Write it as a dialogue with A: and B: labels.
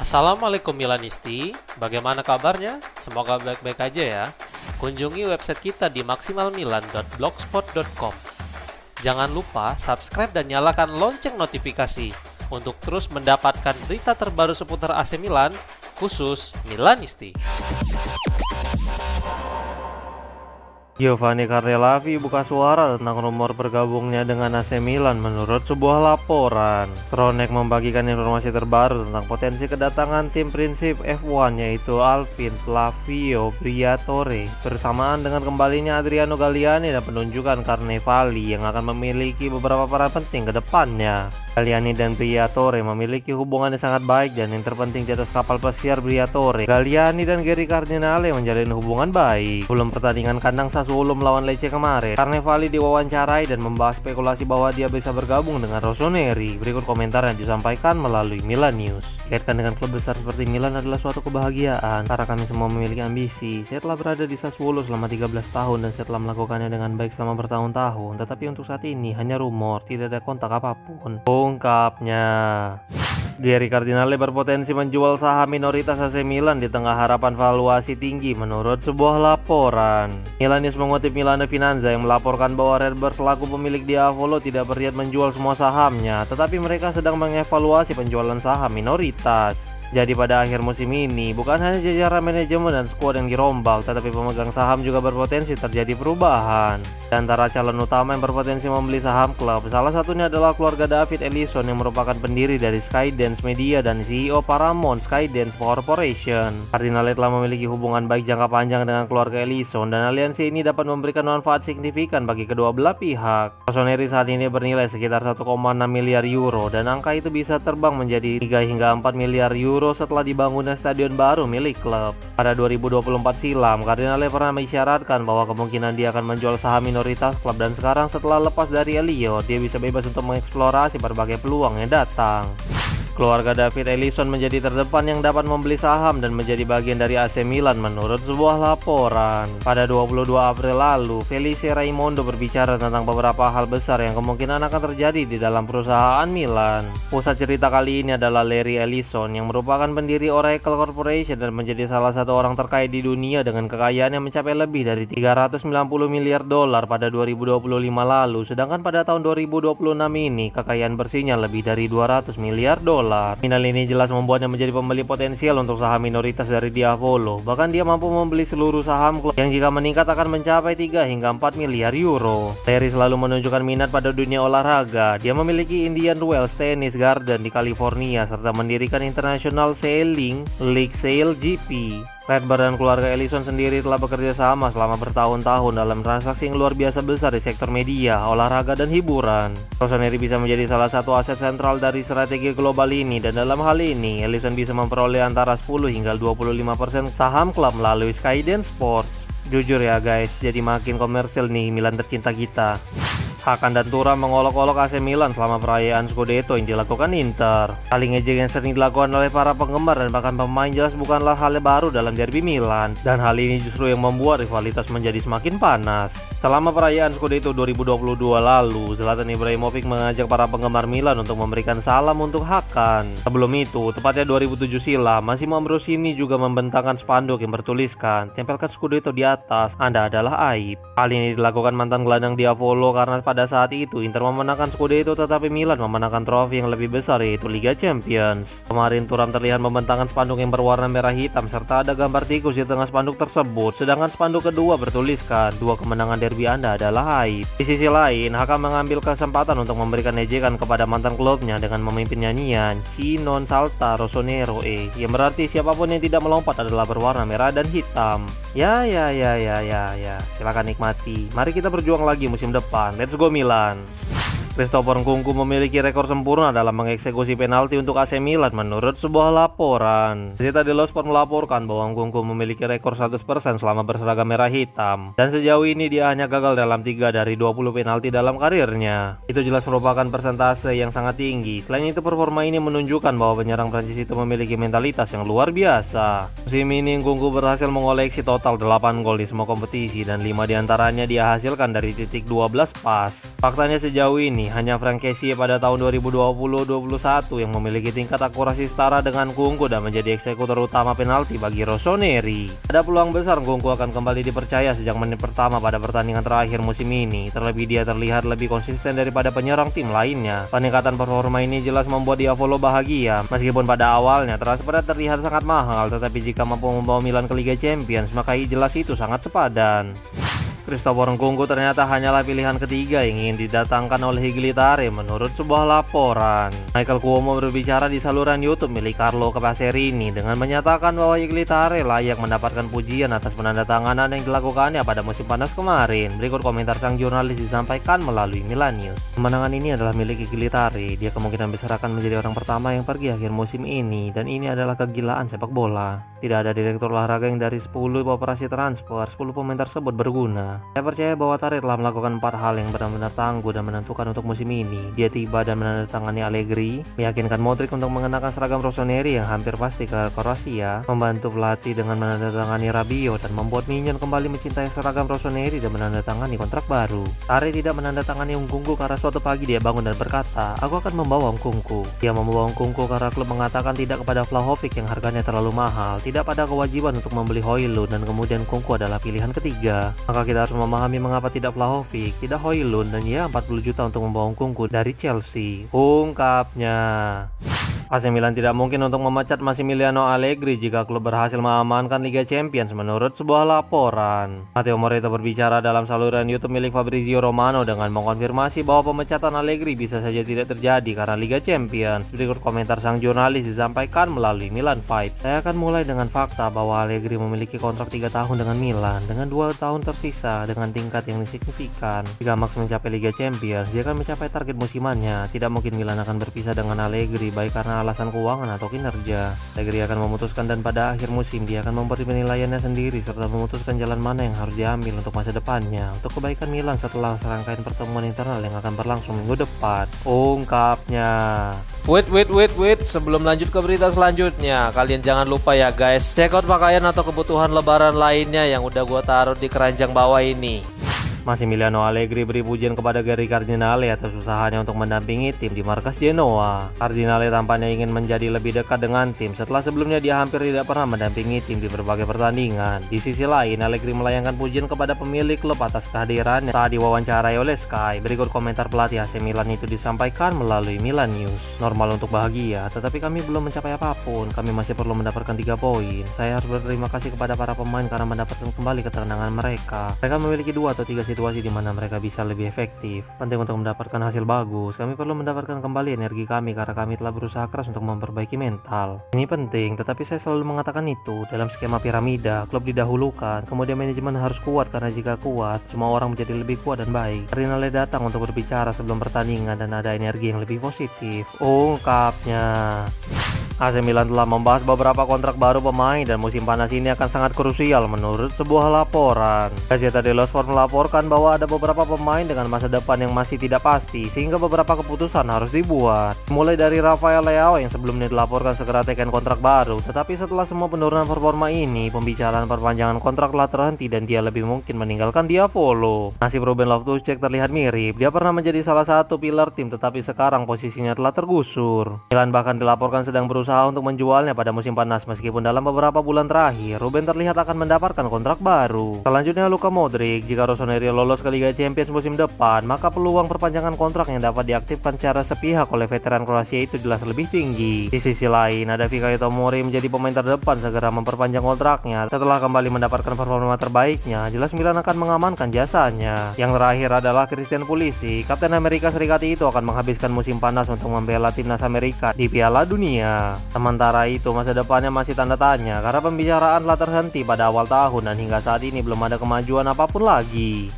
A: Assalamualaikum Milanisti, bagaimana kabarnya? Semoga baik-baik aja ya. Kunjungi website kita di maksimalmilan.blogspot.com. Jangan lupa subscribe dan nyalakan lonceng notifikasi untuk terus mendapatkan berita terbaru seputar AC Milan, khusus Milanisti.
B: Giovanni Carlellavi buka suara tentang rumor bergabungnya dengan AC Milan menurut sebuah laporan. Kronek membagikan informasi terbaru tentang potensi kedatangan tim prinsip F1 yaitu Alpine Flavio Briatore bersamaan dengan kembalinya Adriano Galliani dan penunjukan Carnevali yang akan memiliki beberapa peran penting ke depannya. Galliani dan Briatore memiliki hubungan yang sangat baik dan yang terpenting di atas kapal pesiar Briatore, Galliani dan Geri Cardinale menjalin hubungan baik. Sebelum pertandingan kandang Sassuolo melawan Lecce kemarin, Carnevali diwawancarai dan membahas spekulasi bahwa dia bisa bergabung dengan Rossoneri. Berikut komentar yang disampaikan melalui Milan News. Dikaitkan dengan klub besar seperti Milan adalah suatu kebahagiaan karena kami semua memiliki ambisi. Saya telah berada di Sassuolo selama 13 tahun dan saya telah melakukannya dengan baik selama bertahun-tahun. Tetapi untuk saat ini hanya rumor, tidak ada kontak apapun, ungkapnya. Geri Cardinale berpotensi menjual saham minoritas AC Milan di tengah harapan valuasi tinggi menurut sebuah laporan. Milan News mengutip Milano Finanza yang melaporkan bahwa Redbird selaku pemilik Diavolo tidak berniat menjual semua sahamnya, tetapi mereka sedang mengevaluasi penjualan saham minoritas. Jadi pada akhir musim ini, bukan hanya jajaran manajemen dan skuad yang dirombak, tetapi pemegang saham juga berpotensi terjadi perubahan. Di antara calon utama yang berpotensi membeli saham klub, salah satunya adalah keluarga David Ellison yang merupakan pendiri dari Skydance Media dan CEO Paramount Skydance Corporation. Cardinale telah memiliki hubungan baik jangka panjang dengan keluarga Ellison dan aliansi ini dapat memberikan manfaat signifikan bagi kedua belah pihak. Rossoneri saat ini bernilai sekitar 1,6 miliar euro dan angka itu bisa terbang menjadi 3 hingga 4 miliar euro setelah dibangunnya stadion baru milik klub. Pada 2024 silam, Cardinale pernah mengisyaratkan bahwa kemungkinan dia akan menjual saham minoritas klub dan sekarang setelah lepas dari Elliott, dia bisa bebas untuk mengeksplorasi berbagai peluang yang datang. Keluarga David Ellison menjadi terdepan yang dapat membeli saham dan menjadi bagian dari AC Milan menurut sebuah laporan. Pada 22 April lalu, Felice Raimondo berbicara tentang beberapa hal besar yang kemungkinan akan terjadi di dalam perusahaan Milan. Pusat cerita kali ini adalah Larry Ellison yang merupakan pendiri Oracle Corporation dan menjadi salah satu orang terkaya di dunia dengan kekayaan yang mencapai lebih dari 390 miliar dolar pada 2025 lalu, sedangkan pada tahun 2026 ini kekayaan bersihnya lebih dari 200 miliar dolar. Final ini jelas membuatnya menjadi pembeli potensial untuk saham minoritas dari Diavolo. Bahkan dia mampu membeli seluruh saham klub yang jika meningkat akan mencapai 3 hingga 4 miliar euro. Larry selalu menunjukkan minat pada dunia olahraga. Dia memiliki Indian Wells Tennis Garden di California serta mendirikan International Sailing League Sail GP. Redbird dan keluarga Ellison sendiri telah bekerja sama selama bertahun-tahun dalam transaksi yang luar biasa besar di sektor media, olahraga, dan hiburan. Rossoneri bisa menjadi salah satu aset sentral dari strategi global ini dan dalam hal ini, Ellison bisa memperoleh antara 10 hingga 25% saham klub melalui Skydance Sports. Jujur ya guys, jadi makin komersil nih Milan tercinta kita. Hakan dan Thuram mengolok-olok AC Milan selama perayaan Scudetto yang dilakukan Inter. Saling ejek yang sering dilakukan oleh para penggemar dan bahkan pemain jelas bukanlah hal baru dalam derby Milan. Dan hal ini justru yang membuat rivalitas menjadi semakin panas. Selama perayaan Scudetto 2022 lalu, Zlatan Ibrahimovic mengajak para penggemar Milan untuk memberikan salam untuk Hakan. Sebelum itu, tepatnya 2007 silam, Massimo Ambrosini juga membentangkan spanduk yang bertuliskan, "Tempelkan Scudetto di atas, Anda adalah aib." Hal ini dilakukan mantan gelandang Diavolo karena pada saat itu Inter memenangkan Scudetto tetapi Milan memenangkan trofi yang lebih besar yaitu Liga Champions. Kemarin Thuram terlihat membentangkan spanduk yang berwarna merah hitam serta ada gambar tikus di tengah spanduk tersebut, sedangkan spanduk kedua bertuliskan, "Dua kemenangan derby Anda adalah aib." Di sisi lain, Hakan mengambil kesempatan untuk memberikan ejekan kepada mantan klubnya dengan memimpin nyanyian "Ci non salta rossonero yang berarti siapapun yang tidak melompat adalah berwarna merah dan hitam. Ya, silakan nikmati. Mari kita berjuang lagi musim depan. Let's go Milan. Christopher Nkunku memiliki rekor sempurna dalam mengeksekusi penalti untuk AC Milan menurut sebuah laporan. Cerita Dello Sport melaporkan bahwa Nkunku memiliki rekor 100% selama berseragam merah hitam. Dan sejauh ini dia hanya gagal dalam 3 dari 20 penalti dalam karirnya. Itu jelas merupakan persentase yang sangat tinggi. Selain itu performa ini menunjukkan bahwa penyerang Prancis itu memiliki mentalitas yang luar biasa. Musim ini Nkunku berhasil mengoleksi total 8 gol di semua kompetisi dan 5 diantaranya dia hasilkan dari titik 12 pas. Faktanya sejauh ini hanya Frank Kessie pada tahun 2020-21 yang memiliki tingkat akurasi setara dengan Kunku dan menjadi eksekutor utama penalti bagi Rossoneri. Ada peluang besar Kunku akan kembali dipercaya sejak menit pertama pada pertandingan terakhir musim ini. Terlebih dia terlihat lebih konsisten daripada penyerang tim lainnya. Peningkatan performa ini jelas membuat Diavolo bahagia. Meskipun pada awalnya transfernya terlihat sangat mahal, tetapi jika mampu membawa Milan ke Liga Champions, maka jelas itu sangat sepadan. Cristoforo Nkunku ternyata hanyalah pilihan ketiga yang ingin didatangkan oleh Iglitare menurut sebuah laporan. Michael Cuomo berbicara di saluran YouTube milik Carlo Capaserini dengan menyatakan bahwa Iglitare layak mendapatkan pujian atas penandatanganan yang dilakukannya pada musim panas kemarin. Berikut komentar sang jurnalis disampaikan melalui Milan News. Kemenangan ini adalah milik Iglitare. Dia kemungkinan besar akan menjadi orang pertama yang pergi akhir musim ini, dan ini adalah kegilaan sepak bola. Tidak ada direktur olahraga yang dari 10 operasi transfer 10 pemain tersebut berguna. Saya percaya bahwa Tari telah melakukan 4 hal yang benar-benar tangguh dan menentukan untuk musim ini. Dia tiba dan menandatangani Allegri, meyakinkan Modric untuk mengenakan seragam Rossoneri yang hampir pasti ke Kroasia, membantu pelatih dengan menandatangani Rabiot, dan membuat Mignon kembali mencintai seragam Rossoneri dan menandatangani kontrak baru. Tari tidak menandatangani Nkunku karena suatu pagi dia bangun dan berkata, "Aku akan membawa Nkunku." Dia membawa Nkunku karena klub mengatakan tidak kepada Vlahovic yang harganya terlalu mahal, tidak pada kewajiban untuk membeli Højlund, dan kemudian Nkunku adalah pilihan ketiga. Maka kita harus memahami mengapa tidak Vlahovic, tidak Højlund, dan ya 40 juta untuk membawa Nkunku dari Chelsea, ungkapnya. AC Milan tidak mungkin untuk memecat Massimiliano Allegri jika klub berhasil mengamankan Liga Champions menurut sebuah laporan. Matteo Moretto berbicara dalam saluran YouTube milik Fabrizio Romano dengan mengkonfirmasi bahwa pemecatan Allegri bisa saja tidak terjadi karena Liga Champions. Berikut komentar sang jurnalis disampaikan melalui Milan Vibe. Saya akan mulai dengan fakta bahwa Allegri memiliki kontrak 3 tahun dengan Milan dengan 2 tahun tersisa dengan tingkat yang signifikan. Jika Max mencapai Liga Champions, dia akan mencapai target musimannya. Tidak mungkin Milan akan berpisah dengan Allegri baik karena alasan keuangan atau kinerja. Allegri akan memutuskan dan pada akhir musim dia akan memberi penilaiannya sendiri serta memutuskan jalan mana yang harus diambil untuk masa depannya untuk kebaikan Milan setelah serangkaian pertemuan internal yang akan berlangsung minggu depan, ungkapnya.
A: Wait, sebelum lanjut ke berita selanjutnya, kalian jangan lupa ya guys, check out pakaian atau kebutuhan lebaran lainnya yang udah gua taruh di keranjang bawah ini.
B: Massimiliano Allegri beri pujian kepada Gary Cardinale atas usahanya untuk mendampingi tim di markas Genoa. Cardinale tampaknya ingin menjadi lebih dekat dengan tim setelah sebelumnya dia hampir tidak pernah mendampingi tim di berbagai pertandingan. Di sisi lain, Allegri melayangkan pujian kepada pemilik klub atas kehadirannya saat diwawancarai oleh Sky. Berikut komentar pelatih AC Milan itu disampaikan melalui Milan News. "Normal untuk bahagia, tetapi kami belum mencapai apapun. Kami masih perlu mendapatkan 3 poin. Saya harus berterima kasih kepada para pemain karena mendapatkan kembali ketenangan mereka. Mereka memiliki 2 atau 3 situasi di mana mereka bisa lebih efektif. Penting untuk mendapatkan hasil bagus. Kami perlu mendapatkan kembali energi kami karena kami telah berusaha keras untuk memperbaiki mental. Ini penting, tetapi saya selalu mengatakan itu. Dalam skema piramida, klub didahulukan, kemudian manajemen harus kuat karena jika kuat, semua orang menjadi lebih kuat dan baik. Cardinale datang untuk berbicara sebelum pertandingan dan ada energi yang lebih positif, ungkapnya. AC Milan telah membahas beberapa kontrak baru pemain dan musim panas ini akan sangat krusial menurut sebuah laporan. Gazzetta dello Sport melaporkan bahwa ada beberapa pemain dengan masa depan yang masih tidak pasti sehingga beberapa keputusan harus dibuat. Mulai dari Rafael Leao yang sebelumnya dilaporkan segera teken kontrak baru, tetapi setelah semua penurunan performa ini, pembicaraan perpanjangan kontrak telah terhenti dan dia lebih mungkin meninggalkan Diavolo. Nasib Ruben Loftus-Cheek terlihat mirip. Dia pernah menjadi salah satu pilar tim tetapi sekarang posisinya telah tergusur. Milan bahkan dilaporkan sedang berusaha untuk menjualnya pada musim panas meskipun dalam beberapa bulan terakhir Ruben terlihat akan mendapatkan kontrak baru. Selanjutnya Luka Modric. Jika Rossoneri lolos ke Liga Champions musim depan, maka peluang perpanjangan kontrak yang dapat diaktifkan secara sepihak oleh veteran Kroasia itu jelas lebih tinggi. Di sisi lain, ada Fikayo Tomori menjadi pemain terdepan segera memperpanjang kontraknya setelah kembali mendapatkan performa terbaiknya. Jelas Milan akan mengamankan jasanya. Yang terakhir adalah Christian Pulisic. Kapten Amerika Serikat itu akan menghabiskan musim panas untuk membela timnas Amerika di Piala Dunia. Sementara itu masa depannya masih tanda tanya karena pembicaraan telah terhenti pada awal tahun dan hingga saat ini belum ada kemajuan apapun lagi.